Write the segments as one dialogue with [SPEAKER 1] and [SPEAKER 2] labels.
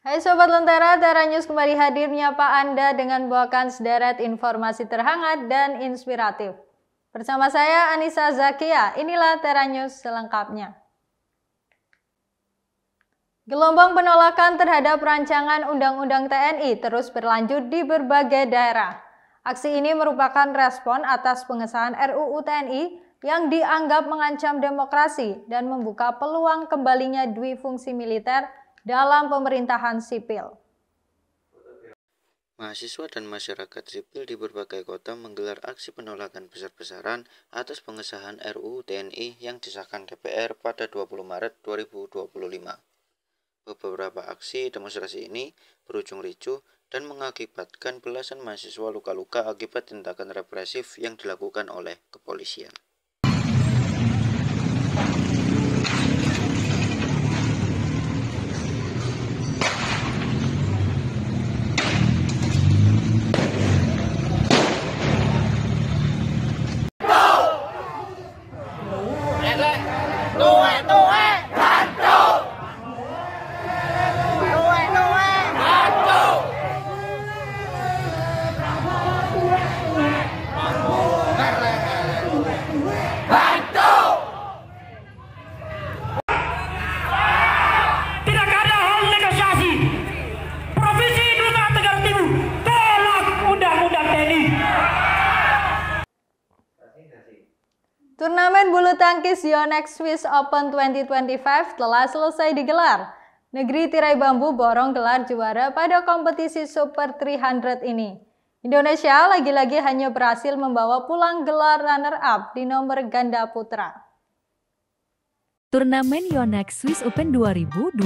[SPEAKER 1] Hai Sobat Lentera, Tera News kembali hadir menyapa Anda dengan membawakan sederet informasi terhangat dan inspiratif. Bersama saya Anissa Zakia, inilah Tera News selengkapnya. Gelombang penolakan terhadap rancangan Undang-Undang TNI terus berlanjut di berbagai daerah. Aksi ini merupakan respon atas pengesahan RUU TNI yang dianggap mengancam demokrasi dan membuka peluang kembalinya duifungsi militer dalam pemerintahan sipil.
[SPEAKER 2] Mahasiswa dan masyarakat sipil di berbagai kota menggelar aksi penolakan besar-besaran atas pengesahan RUU TNI yang disahkan DPR pada 20 Maret 2025. Beberapa aksi demonstrasi ini berujung ricuh dan mengakibatkan belasan mahasiswa luka-luka akibat tindakan represif yang dilakukan oleh kepolisian.
[SPEAKER 1] Turnamen bulu tangkis Yonex Swiss Open 2025 telah selesai digelar. Negeri Tirai Bambu borong gelar juara pada kompetisi Super 300 ini. Indonesia lagi-lagi hanya berhasil membawa pulang gelar runner-up di nomor ganda putra.
[SPEAKER 3] Turnamen Yonex Swiss Open 2025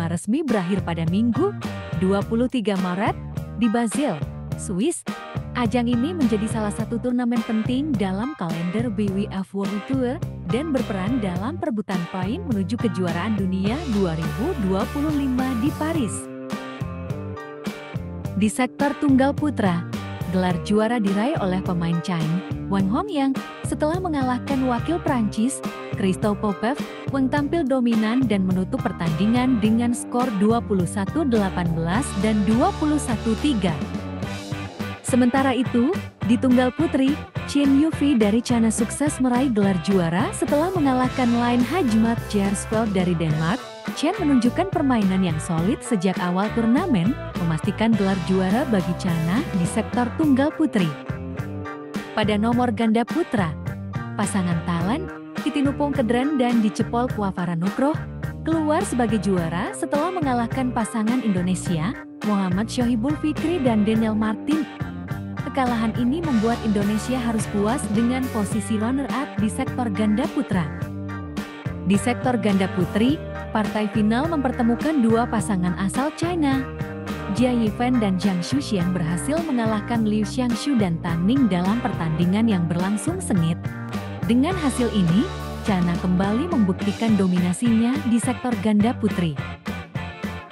[SPEAKER 3] resmi berakhir pada Minggu, 23 Maret, di Basel, Swiss. Ajang ini menjadi salah satu turnamen penting dalam kalender BWF World Tour dan berperan dalam perebutan poin menuju kejuaraan dunia 2025 di Paris. Di sektor tunggal putra, gelar juara diraih oleh pemain China, Wang Hongyang, setelah mengalahkan wakil Prancis, Christophe Popov, yang tampil dominan dan menutup pertandingan dengan skor 21-18 dan 21-3. Sementara itu, di tunggal putri, Chen Yufei dari China sukses meraih gelar juara setelah mengalahkan Line Hajmat Jersfeld dari Denmark. Chen menunjukkan permainan yang solid sejak awal turnamen, memastikan gelar juara bagi China di sektor tunggal putri. Pada nomor ganda putra, pasangan Thailand, Titinupong Kedren dan Dicepol Puavara Nugroh, keluar sebagai juara setelah mengalahkan pasangan Indonesia, Muhammad Shohibul Fikri dan Daniel Martin. Kekalahan ini membuat Indonesia harus puas dengan posisi runner-up di sektor ganda putra. Di sektor ganda putri, partai final mempertemukan dua pasangan asal China. Jia Yifan dan Zhang Shuxian berhasil mengalahkan Liu Xiangshu dan Tang Ning dalam pertandingan yang berlangsung sengit. Dengan hasil ini, China kembali membuktikan dominasinya di sektor ganda putri.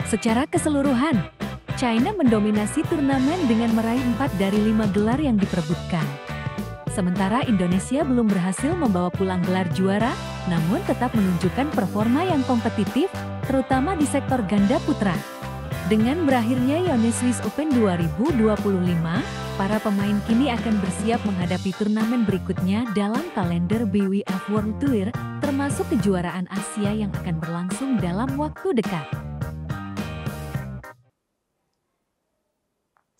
[SPEAKER 3] Secara keseluruhan, China mendominasi turnamen dengan meraih 4 dari 5 gelar yang diperebutkan. Sementara Indonesia belum berhasil membawa pulang gelar juara, namun tetap menunjukkan performa yang kompetitif, terutama di sektor ganda putra. Dengan berakhirnya Yonex Swiss Open 2025, para pemain kini akan bersiap menghadapi turnamen berikutnya dalam kalender BWF World Tour, termasuk kejuaraan Asia yang akan berlangsung dalam waktu dekat.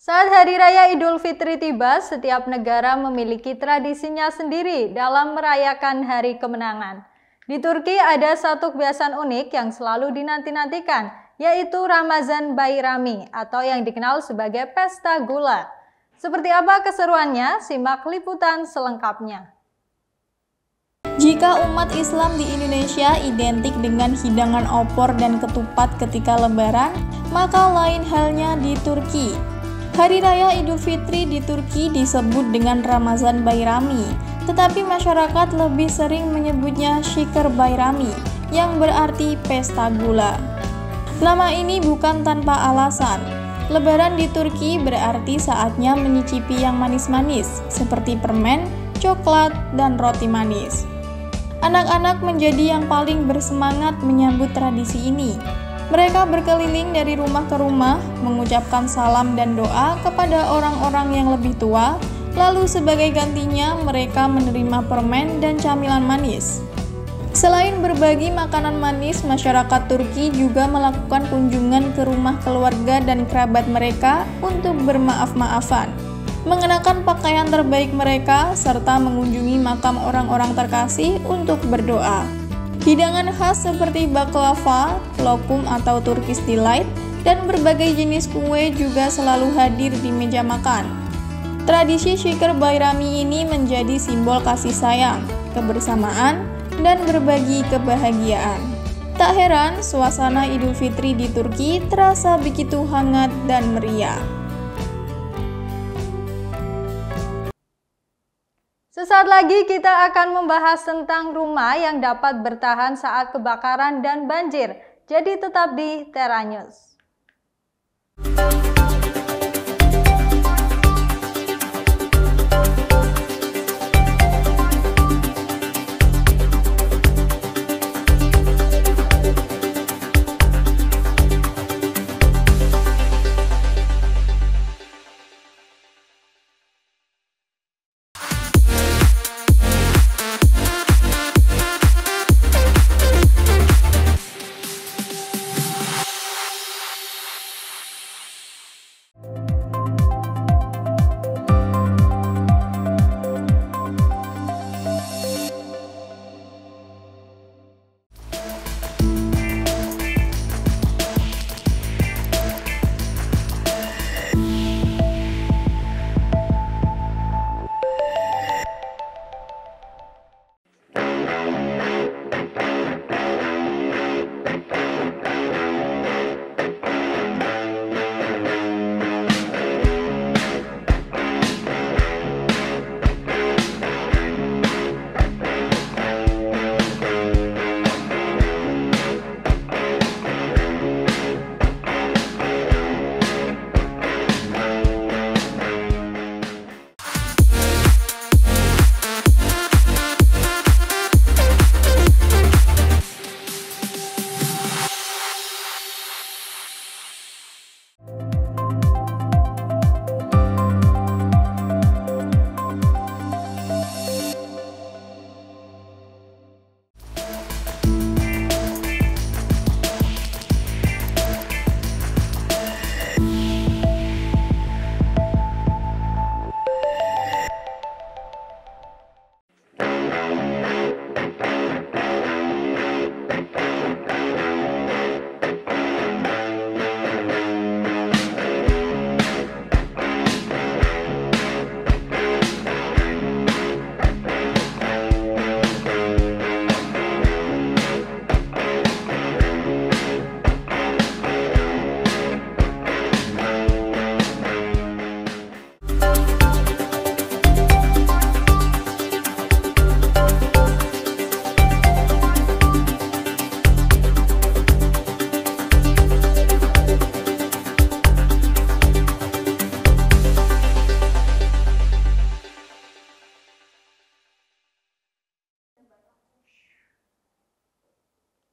[SPEAKER 1] Saat Hari Raya Idul Fitri tiba, setiap negara memiliki tradisinya sendiri dalam merayakan Hari Kemenangan. Di Turki ada satu kebiasaan unik yang selalu dinanti-nantikan, yaitu Ramazan Bayrami atau yang dikenal sebagai Pesta Gula. Seperti apa keseruannya? Simak liputan selengkapnya.
[SPEAKER 4] Jika umat Islam di Indonesia identik dengan hidangan opor dan ketupat ketika Lebaran, maka lain halnya di Turki. Hari Raya Idul Fitri di Turki disebut dengan Ramazan Bayrami, tetapi masyarakat lebih sering menyebutnya Şeker Bayrami, yang berarti pesta gula. Nama ini bukan tanpa alasan. Lebaran di Turki berarti saatnya menyicipi yang manis-manis, seperti permen, coklat, dan roti manis. Anak-anak menjadi yang paling bersemangat menyambut tradisi ini. Mereka berkeliling dari rumah ke rumah, mengucapkan salam dan doa kepada orang-orang yang lebih tua, lalu sebagai gantinya mereka menerima permen dan camilan manis. Selain berbagi makanan manis, masyarakat Turki juga melakukan kunjungan ke rumah keluarga dan kerabat mereka untuk bermaaf-maafan, mengenakan pakaian terbaik mereka, serta mengunjungi makam orang-orang terkasih untuk berdoa. Hidangan khas seperti baklava, lokum atau Turkish delight, dan berbagai jenis kue juga selalu hadir di meja makan. Tradisi Şeker Bayrami ini menjadi simbol kasih sayang, kebersamaan, dan berbagi kebahagiaan. Tak heran, suasana Idul Fitri di Turki terasa begitu hangat dan meriah.
[SPEAKER 1] Sesaat lagi kita akan membahas tentang rumah yang dapat bertahan saat kebakaran dan banjir. Jadi tetap di Tera News.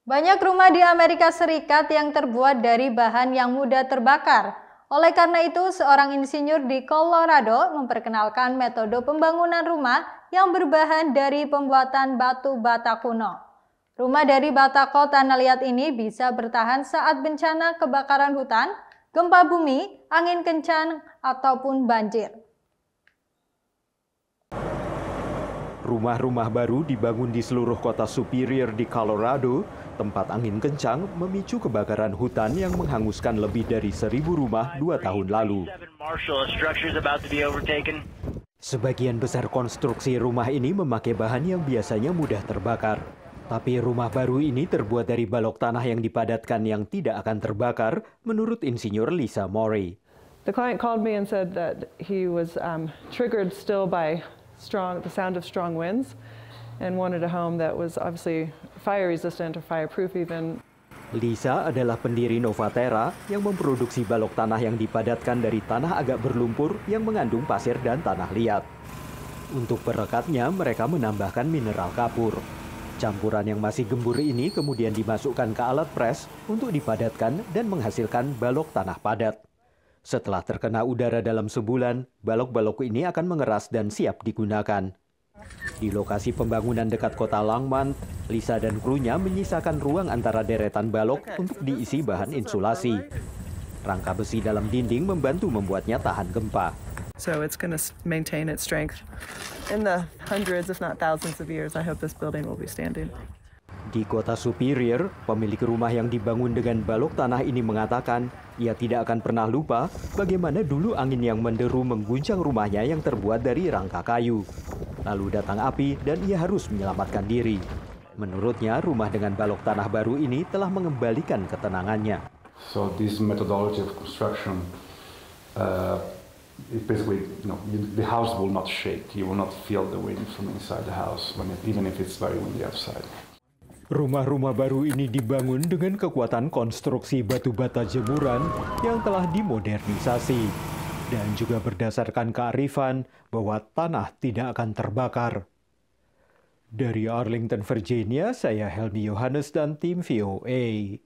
[SPEAKER 1] Banyak rumah di Amerika Serikat yang terbuat dari bahan yang mudah terbakar. Oleh karena itu, seorang insinyur di Colorado memperkenalkan metode pembangunan rumah yang berbahan dari pembuatan batu bata kuno. Rumah dari bata tanah liat ini bisa bertahan saat bencana kebakaran hutan, gempa bumi, angin kencang, ataupun banjir.
[SPEAKER 5] Rumah-rumah baru dibangun di seluruh kota Superior di Colorado, tempat angin kencang memicu kebakaran hutan yang menghanguskan lebih dari 1.000 rumah 2 tahun lalu. Sebagian besar konstruksi rumah ini memakai bahan yang biasanya mudah terbakar. Tapi rumah baru ini terbuat dari balok tanah yang dipadatkan yang tidak akan terbakar, menurut Insinyur Lisa Morey.
[SPEAKER 6] The client called me and said that he was triggered still by the sound of strong winds and wanted a home that was obviously fire resistant or fireproof even.
[SPEAKER 5] Lisa adalah pendiri Novatera yang memproduksi balok tanah yang dipadatkan dari tanah agak berlumpur yang mengandung pasir dan tanah liat. Untuk perekatnya, mereka menambahkan mineral kapur. Campuran yang masih gembur ini kemudian dimasukkan ke alat pres untuk dipadatkan dan menghasilkan balok tanah padat. Setelah terkena udara dalam sebulan, balok-balok ini akan mengeras dan siap digunakan. Di lokasi pembangunan dekat kota Langman, Lisa dan krunya menyisakan ruang antara deretan balok untuk diisi bahan insulasi. Rangka besi dalam dinding membantu membuatnya tahan gempa.
[SPEAKER 6] So it's going to maintain its strength. In the hundreds, if not thousands of years, I hope this building will be standing.
[SPEAKER 5] Di kota Superior, pemilik rumah yang dibangun dengan balok tanah ini mengatakan ia tidak akan pernah lupa bagaimana dulu angin yang menderu mengguncang rumahnya yang terbuat dari rangka kayu. Lalu datang api dan ia harus menyelamatkan diri. Menurutnya, rumah dengan balok tanah baru ini telah mengembalikan ketenangannya.
[SPEAKER 7] So this methodology of construction, it basically, the house will not shake. You will not feel the wind from inside the house, even if it's very windy outside.
[SPEAKER 5] Rumah-rumah baru ini dibangun dengan kekuatan konstruksi batu bata jemuran yang telah dimodernisasi dan juga berdasarkan kearifan bahwa tanah tidak akan terbakar. Dari Arlington, Virginia, saya Helmi Yohanes dan tim VOA.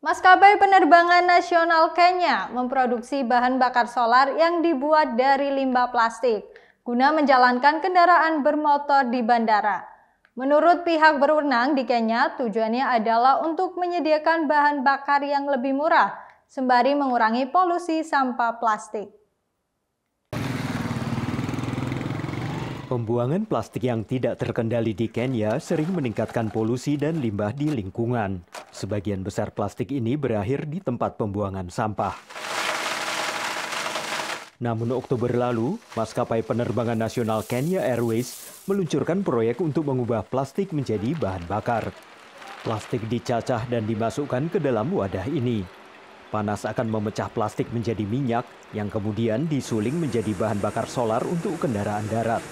[SPEAKER 1] Maskapai penerbangan nasional Kenya memproduksi bahan bakar solar yang dibuat dari limbah plastik guna menjalankan kendaraan bermotor di bandara. Menurut pihak berwenang di Kenya, tujuannya adalah untuk menyediakan bahan bakar yang lebih murah, sembari mengurangi polusi sampah plastik.
[SPEAKER 5] Pembuangan plastik yang tidak terkendali di Kenya sering meningkatkan polusi dan limbah di lingkungan. Sebagian besar plastik ini berakhir di tempat pembuangan sampah. Namun Oktober lalu, maskapai penerbangan nasional Kenya Airways meluncurkan proyek untuk mengubah plastik menjadi bahan bakar. Plastik dicacah dan dimasukkan ke dalam wadah ini. Panas akan memecah plastik menjadi minyak yang kemudian disuling menjadi bahan bakar solar untuk kendaraan darat.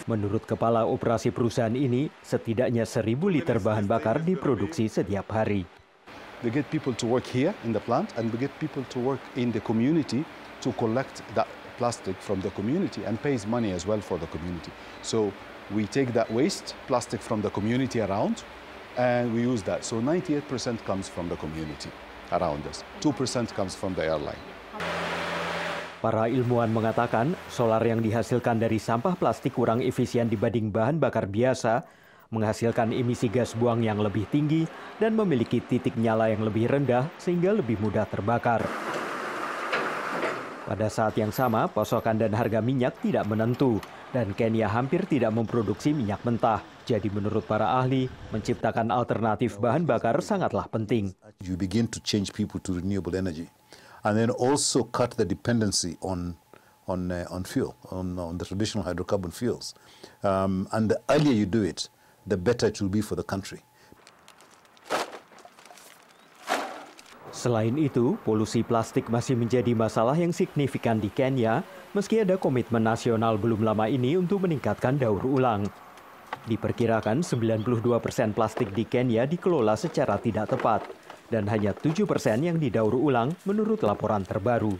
[SPEAKER 5] Menurut kepala operasi perusahaan ini, setidaknya 1.000 liter bahan bakar diproduksi setiap hari.
[SPEAKER 8] We get people to work here in the plant and we get people to work in the community to collect that plastic from the community and pays money as well for the community. So we take that waste plastic from the community around and we use that. So 98% comes from the community around us. 2% comes from the airline.
[SPEAKER 5] Para ilmuwan mengatakan solar yang dihasilkan dari sampah plastik kurang efisien dibanding bahan bakar biasa, menghasilkan emisi gas buang yang lebih tinggi dan memiliki titik nyala yang lebih rendah sehingga lebih mudah terbakar. Pada saat yang sama, pasokan dan harga minyak tidak menentu dan Kenya hampir tidak memproduksi minyak mentah. Jadi menurut para ahli, menciptakan alternatif bahan bakar sangatlah penting.
[SPEAKER 8] You begin to change people to renewable energy. And then also cut the dependency on fuel, on the traditional hydrocarbon fuels. And the earlier you do it, the better it will be for the country.
[SPEAKER 5] Selain itu, polusi plastik masih menjadi masalah yang signifikan di Kenya, meski ada komitmen nasional belum lama ini untuk meningkatkan daur ulang. Diperkirakan 92% plastik di Kenya dikelola secara tidak tepat, dan hanya 7% yang didaur ulang menurut laporan terbaru.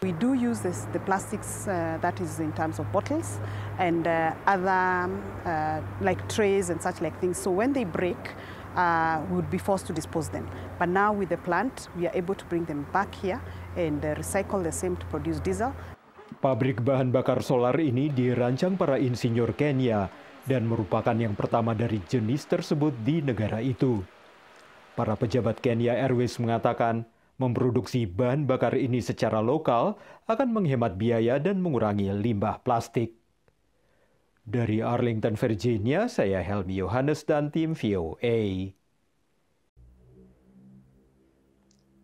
[SPEAKER 9] We do use the plastics that is in terms of bottles and other like trays and such like things. So when they break, we would be forced to dispose them. But now with the plant, we are able to bring them back here and recycle the same to produce diesel.
[SPEAKER 5] Pabrik bahan bakar solar ini dirancang para insinyur Kenya dan merupakan yang pertama dari jenis tersebut di negara itu. Para pejabat Kenya Airways mengatakan memproduksi bahan bakar ini secara lokal akan menghemat biaya dan mengurangi limbah plastik. Dari Arlington, Virginia, saya Helmi Yohanes dan tim VOA.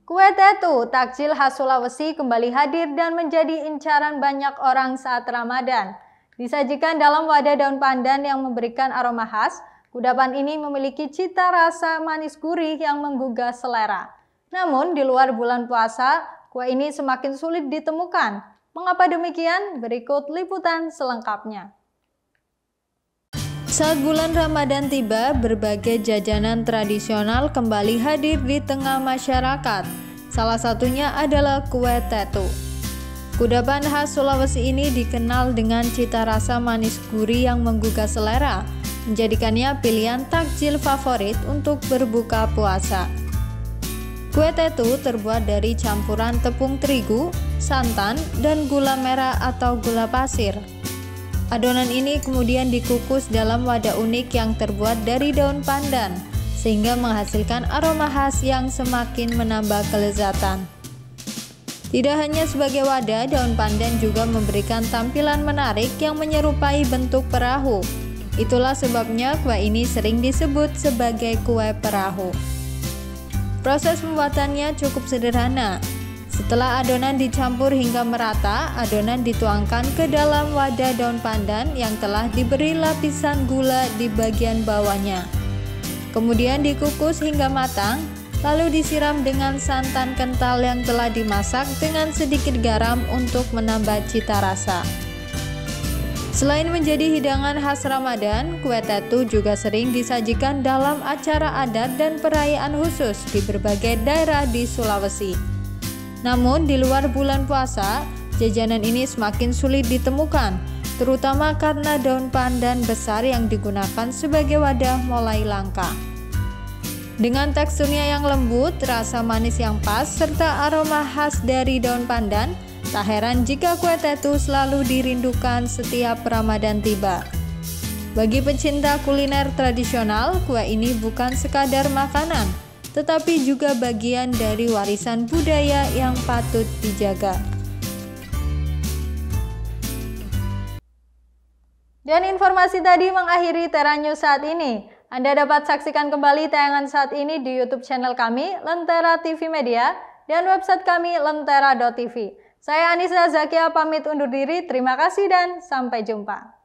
[SPEAKER 1] Kue tetu, takjil khas Sulawesi kembali hadir dan menjadi incaran banyak orang saat Ramadan. Disajikan dalam wadah daun pandan yang memberikan aroma khas, kudapan ini memiliki cita rasa manis gurih yang menggugah selera. Namun, di luar bulan puasa, kue ini semakin sulit ditemukan. Mengapa demikian? Berikut liputan selengkapnya. Saat bulan Ramadan tiba, berbagai jajanan tradisional kembali hadir di tengah masyarakat. Salah satunya adalah kue tetu. Kudapan khas Sulawesi ini dikenal dengan cita rasa manis gurih yang menggugah selera. menjadikannya pilihan takjil favorit untuk berbuka puasa. Kue tetu terbuat dari campuran tepung terigu, santan, dan gula merah atau gula pasir. Adonan ini kemudian dikukus dalam wadah unik yang terbuat dari daun pandan, sehingga menghasilkan aroma khas yang semakin menambah kelezatan. Tidak hanya sebagai wadah, daun pandan juga memberikan tampilan menarik yang menyerupai bentuk perahu. Itulah sebabnya kue ini sering disebut sebagai kue perahu. Proses pembuatannya cukup sederhana. Setelah adonan dicampur hingga merata, adonan dituangkan ke dalam wadah daun pandan yang telah diberi lapisan gula di bagian bawahnya. Kemudian dikukus hingga matang, lalu disiram dengan santan kental yang telah dimasak dengan sedikit garam untuk menambah cita rasa. Selain menjadi hidangan khas Ramadan, kue tetu juga sering disajikan dalam acara adat dan perayaan khusus di berbagai daerah di Sulawesi. Namun di luar bulan puasa, jajanan ini semakin sulit ditemukan, terutama karena daun pandan besar yang digunakan sebagai wadah mulai langka. Dengan teksturnya yang lembut, rasa manis yang pas, serta aroma khas dari daun pandan, tak heran jika kue tetu selalu dirindukan setiap Ramadan tiba. Bagi pecinta kuliner tradisional, kue ini bukan sekadar makanan, tetapi juga bagian dari warisan budaya yang patut dijaga.
[SPEAKER 10] Dan informasi tadi mengakhiri Tera News saat ini. Anda dapat saksikan kembali tayangan saat ini di YouTube channel kami, Lentera TV Media, dan website kami, lentera.tv. Saya Anissa Zakia pamit undur diri, terima kasih dan sampai jumpa.